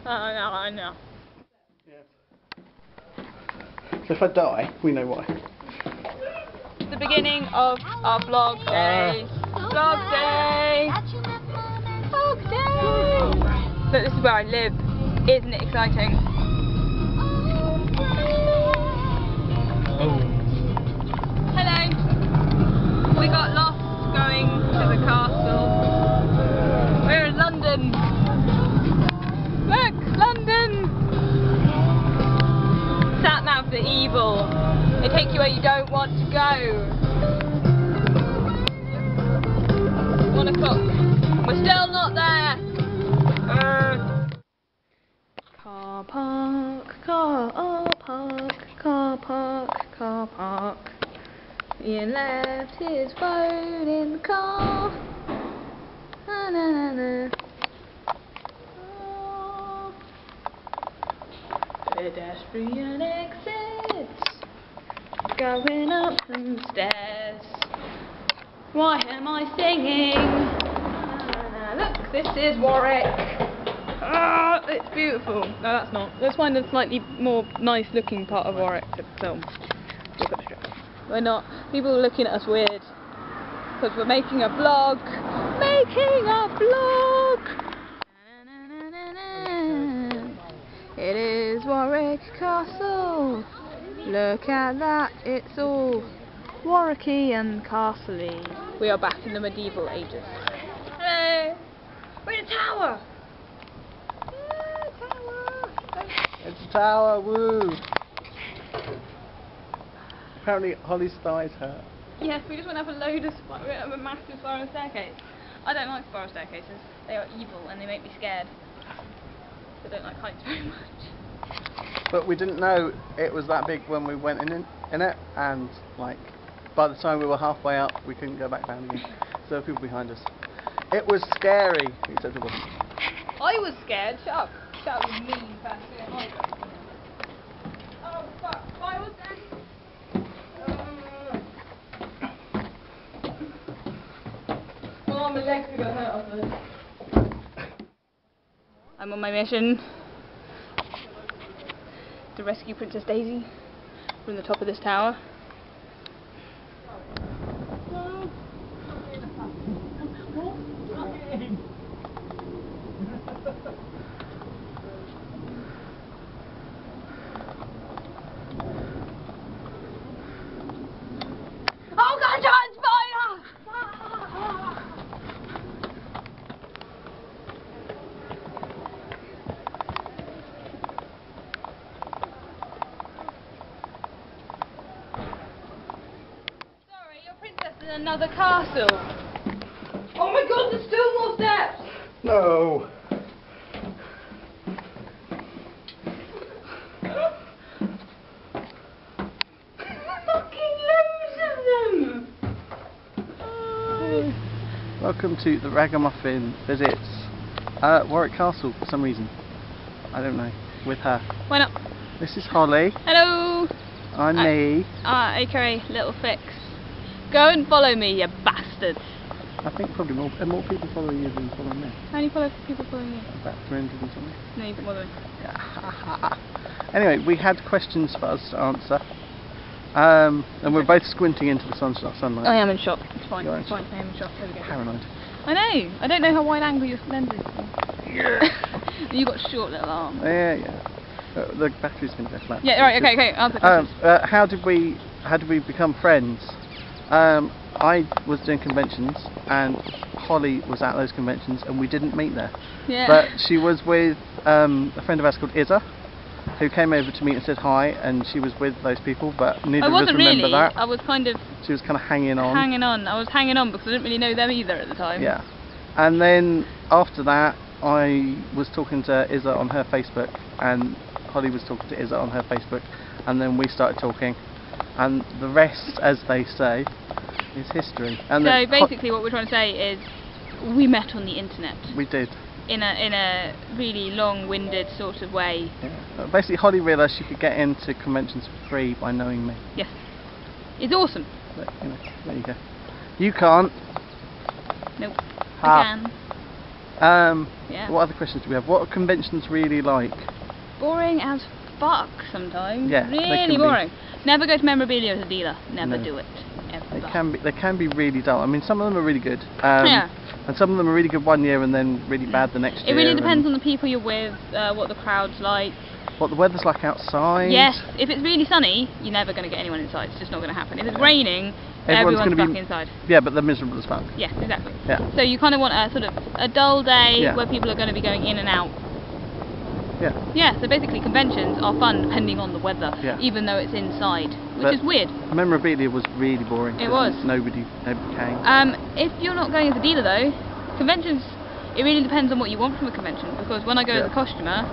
I know. Yes. So if I die, we know why. The beginning of our vlog day. Vlog day! Vlog day! Look, this is where I live. Isn't it exciting? Oh. Hello! We got lost going to the castle. We're in London! Look! London! Sat navs are evil. They take you where you don't want to go. 1 o'clock. We're still not there! Car park, car park, car park, car park. Ian left his phone in the car. Na na na na. Oh. Pedestrian exits. Going up some stairs. Why am I singing? Na, na, na. Look, this is Warwick. Ah, it's beautiful. No, that's not. Let's find a slightly more nice looking part of Warwick to film. We're not. People are looking at us weird because we're making a vlog. Making a vlog. Na, na, na, na, na. It is Warwick Castle. Look at that. It's all Warwicky and castle-y. We are back in the medieval ages. Hello. We're in a tower. It's a tower, woo! Apparently Holly's thighs hurt. Yes, we just want to have a load of a massive spiral staircase. I don't like spiral staircases. They are evil and they make me scared. I don't like heights very much. But we didn't know it was that big when we went in it, and like by the time we were halfway up, we couldn't go back down again. So there were people behind us. It was scary, except it wasn't. I was scared. Shut up. Shut up, you mean person. Oh fuck! I was scared. Oh, my legs are gonna hurt afterwards. I'm on my mission to rescue Princess Daisy from the top of this tower. Oh God, John's fire! Sorry, your princess is in another castle. Oh my God, there's still more steps! No! Fucking loads of them! Welcome to the Ragamuffin visits Warwick Castle for some reason. I don't know. With her. Why not? This is Holly. Hello! I'm me. aka Little Fix. Go and follow me, you bastards. I think probably more people following you than following me. How many people following you? About 300 and something. No, you've got more than me. Anyway, we had questions for us to answer. And we're both squinting into the sunlight. I am in shock. It's fine. You're in It's fine. I am in shock. There we go. Paranoid. I know. I don't know how wide angle your lens is. Yeah. You've got short little arms. Yeah. The battery's going to go flat. Yeah. Right. Okay. Answer questions. How did we become friends? I was doing conventions and Holly was at those conventions and we didn't meet there. Yeah. But she was with a friend of ours called Izza, who came over to meet and said hi, and she was with those people, but neither of us remember that. I was kind of... She was kind of hanging on. I was hanging on because I didn't really know them either at the time. Yeah. And then after that, I was talking to Izza on her Facebook, and Holly was talking to Izza on her Facebook, and then we started talking, and the rest, as they say, is history. And so basically what we're trying to say is we met on the internet. We did. In a really long-winded sort of way. Yeah. Basically Holly realised she could get into conventions for free by knowing me. Yes. It's awesome. But, there you go. You can't. Nope. Ha. I can. Yeah. What other questions do we have? What are conventions really like? Boring as fuck sometimes. Yeah, they really can be. boring. Never go to memorabilia as a dealer. Never No. do it. Ever. They can be really dull. I mean, some of them are really good. Yeah. And some of them are really good one year and then really bad the next year. It really depends on the people you're with, what the crowd's like. What the weather's like outside. Yes, if it's really sunny, you're never going to get anyone inside. It's just not going to happen. If it's Yeah. raining, everyone's stuck inside. Yeah, but they're miserable as fuck. Yeah, exactly. Yeah. So you kind of want a sort of a dull day Yeah. where people are going to be going in and out. Yeah. Yeah, so basically conventions are fun depending on the weather, Yeah. even though it's inside, which But is weird. Memorabilia was really boring. It was. Nobody came. If you're not going as a dealer though, conventions, it really depends on what you want from a convention, because when I go as a costumer,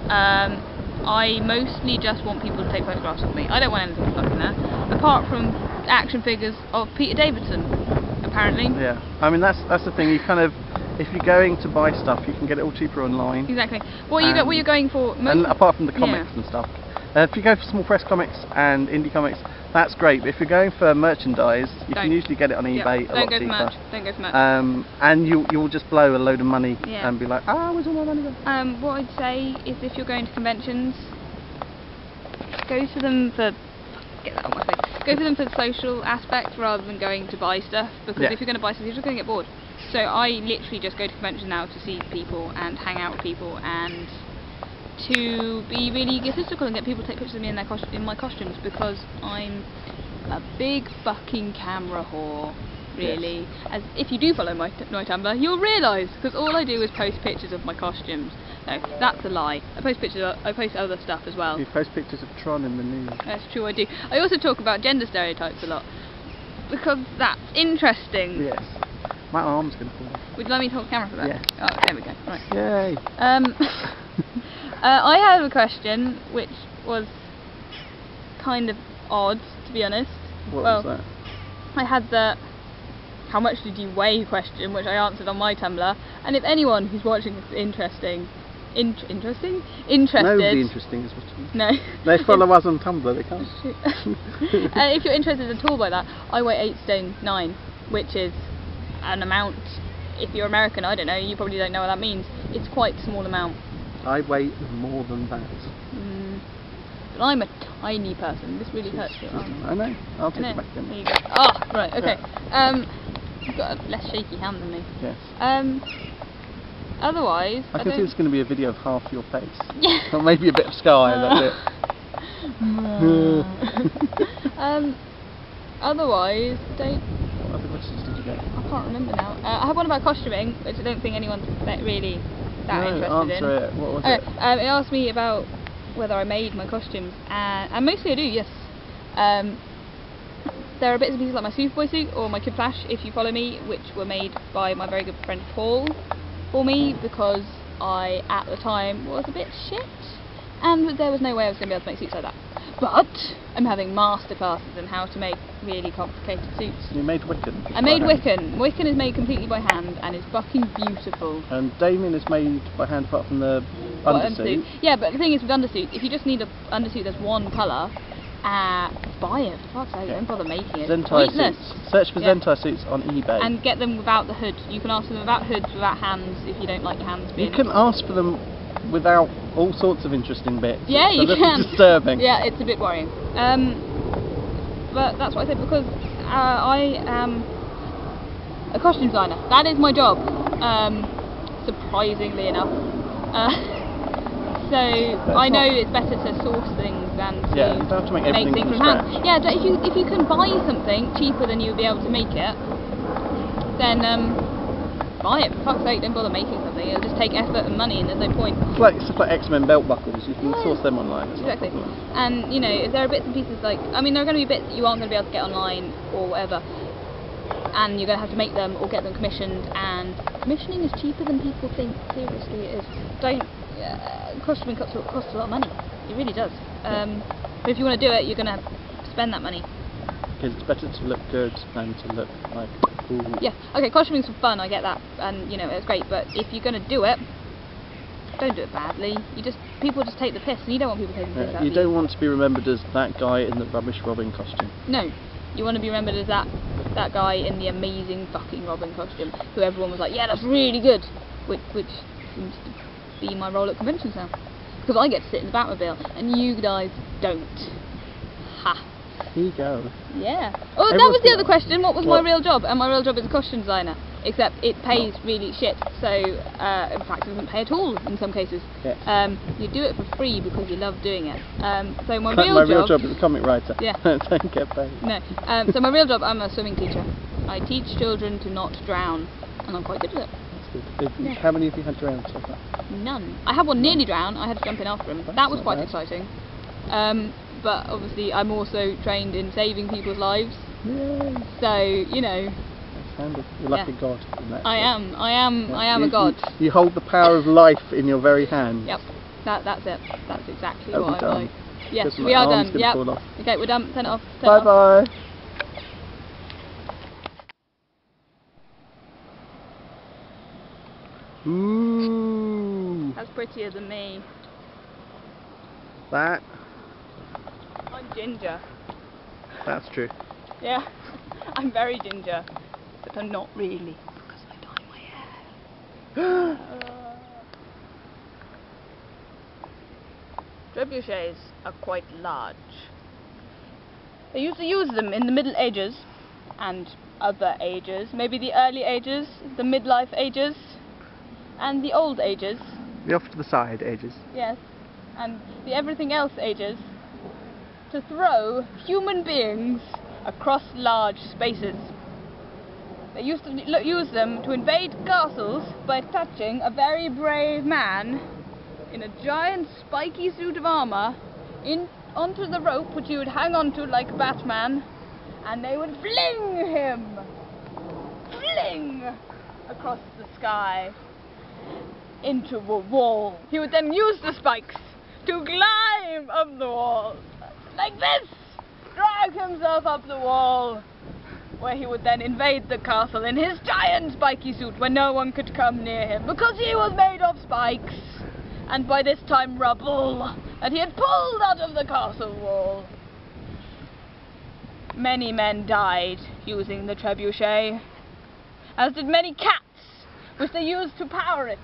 I mostly just want people to take photographs of me. I don't want anything fucking there, apart from action figures of Peter Davidson, apparently. Yeah, I mean that's the thing. You kind of, if you're going to buy stuff, you can get it all cheaper online. Exactly. What you're going for? And apart from the comics and stuff, if you go for small press comics and indie comics, that's great. But if you're going for merchandise, you can usually get it on eBay a lot cheaper. Don't go for merch. And you'll just blow a load of money Yeah. and be like, where's all my money gone? What I'd say is if you're going to conventions, go to them for Go for them for the social aspect rather than going to buy stuff, because if you're going to buy stuff, you're just going to get bored. So I literally just go to conventions now to see people and hang out with people and to be really egotistical and get people to take pictures of me in my costumes, because I'm a big fucking camera whore. Really, as if you do follow my Tumblr, you'll realise, because all I do is post pictures of my costumes. No, that's a lie. I post other stuff as well. You post pictures of Tron in the news. That's true, I do. I also talk about gender stereotypes a lot, because that's interesting. Yes. My arm's going to fall off. Would you like me to hold the camera for that? Yes. Oh, there we go. Right. Yay. I have a question which was kind of odd, to be honest. What was that? I had the "how much did you weigh" question, which I answered on my Tumblr, and if anyone who's watching this is interested. Nobody interesting is watching. No. They follow us on Tumblr, they can't. If you're interested at all by that, I weigh 8 stone 9, which is an amount. If you're American, I don't know, you probably don't know what that means. It's quite a small amount. I weigh more than that. But I'm a tiny person. This really hurts your arm. I know. I'll take it back then. There you go. Oh, right, okay. You've got a less shaky hand than me. Yes. Otherwise, I can see it's going to be a video of half your face. Yeah. Or maybe a bit of sky, that's it. Otherwise, don't. What other questions did you get? I can't remember now. I had one about costuming, which I don't think anyone's really that interested answer in. it. What was it? It asked me about whether I made my costumes, and mostly I do, yes. There are bits and pieces like my Superboy suit or my Kid Flash, if you follow me, which were made by my very good friend Paul for me, because I, at the time, was a bit shit, and there was no way I was going to be able to make suits like that. But I'm having masterclasses in how to make really complicated suits. You made Wiccan? I made Wiccan. Wiccan is made completely by hand and is fucking beautiful. And Damien is made by hand apart from the undersuit. Yeah, but the thing is with undersuit, if you just need an undersuit that's one colour, buy it, for fuck's sake, don't bother making it. Zentai Pointless. suits. Search for Zentai suits on eBay. And get them without the hood. You can ask for them without hoods, without hands, if you don't like your hands being... You can ask for them without all sorts of interesting bits. Yeah, you can. It's disturbing. Yeah, it's a bit worrying. But that's what I said, because I am a costume designer. That is my job, surprisingly enough. So I know it's better to source things than to make things from hand. Yeah, but if you can buy something cheaper than you would be able to make it, then buy it. For fuck's sake, don't bother making something. It'll just take effort and money, and there's no point. It's just like X-Men belt buckles. You can source them online. Exactly. And you know, if there are bits and pieces like, I mean, there are going to be bits that you aren't going to be able to get online or whatever, and you're going to have to make them or get them commissioned. And commissioning is cheaper than people think. Seriously, it is. Don't. Costuming costs a lot of money. It really does. But if you want to do it, you're going to have to spend that money. Because it's better to look good than to look like cool. Yeah. Okay, costuming's for fun. I get that, and you know it's great. But if you're going to do it, don't do it badly. People just take the piss, and you don't want people taking the piss out of you. You don't want to be remembered as that guy in the rubbish Robin costume. No. You want to be remembered as that guy in the amazing fucking Robin costume, who everyone was like, yeah, that's really good. which seems to be my role at conventions now. Because I get to sit in the Batmobile, and you guys don't. Ha. Here you go. Yeah. Oh, that was the other question. What was my real job? And my real job is a costume designer. Except it pays really shit. So, in fact, it doesn't pay at all in some cases. Yes. You do it for free because you love doing it. So my real job is a comic writer. Yeah. Don't get paid. No. So my real job, I'm a swimming teacher. I teach children to not drown, and I'm quite good at it. That's good. How many have you had drowned so far? None. I had one nearly drown. I had to jump in after him. That was quite exciting. But obviously, I'm also trained in saving people's lives. Yay. So you know. You're like a god in that. I am a god. You hold the power of life in your very hand. Yep. That's it. That's exactly Are what we I'm done? like. Yes, Because we are my arm's done. gonna Yep. fall off. Okay, we're done. Turn it off. Bye bye. Ooh. That's prettier than me. That. I'm ginger. That's true. Yeah. I'm very ginger. But I'm not really. Because I dye my hair. Trebuchets are quite large. They used to use them in the Middle Ages and other ages. Maybe the early ages, the midlife ages, and the old ages. The off to the side ages. Yes. And the everything else ages. To throw human beings across large spaces. They used to use them to invade castles by attaching a very brave man in a giant spiky suit of armour onto the rope which you would hang onto like Batman, and they would fling him across the sky into a wall. He would then use the spikes to climb up the wall like this, drag himself up the wall, where he would then invade the castle in his giant spiky suit where no one could come near him because he was made of spikes and by this time rubble that he had pulled out of the castle wall. Many men died using the trebuchet, as did many cats, which they used to power it.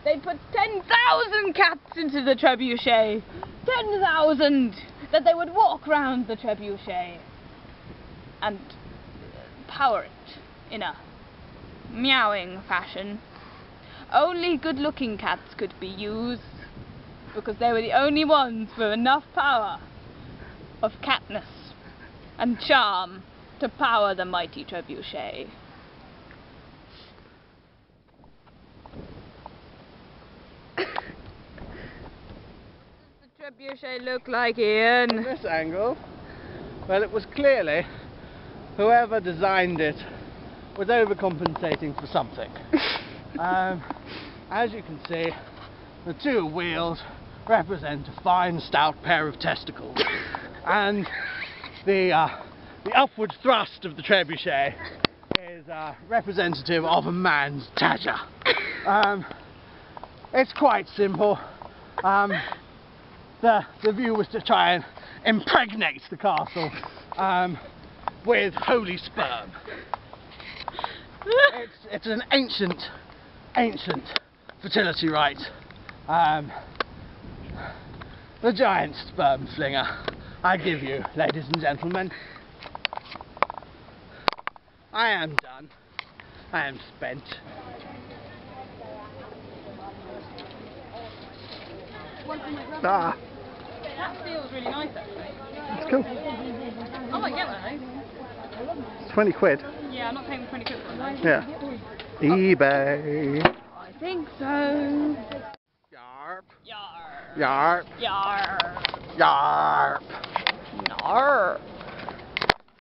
They put 10,000 cats into the trebuchet, 10,000, that they would walk round the trebuchet and power it in a meowing fashion. Only good-looking cats could be used because they were the only ones with enough power of catness and charm to power the mighty trebuchet. What does the trebuchet look like, Ian? From this angle, well, it was clearly whoever designed it was overcompensating for something. As you can see, the two wheels represent a fine stout pair of testicles, and the upward thrust of the trebuchet is representative of a man's tadger. It's quite simple. The view was to try and impregnate the castle with holy sperm. It's an ancient fertility rite. The giant sperm slinger, I give you, ladies and gentlemen. I am done. I am spent. Ah. That feels really nice, actually. It's cool. I might get one of those. It's 20 quid. Yeah, I'm not paying 20 quid for one. Yeah. eBay. I think so. Yarp. Yarp. Yarp. Yarp. Yarp. Yarp.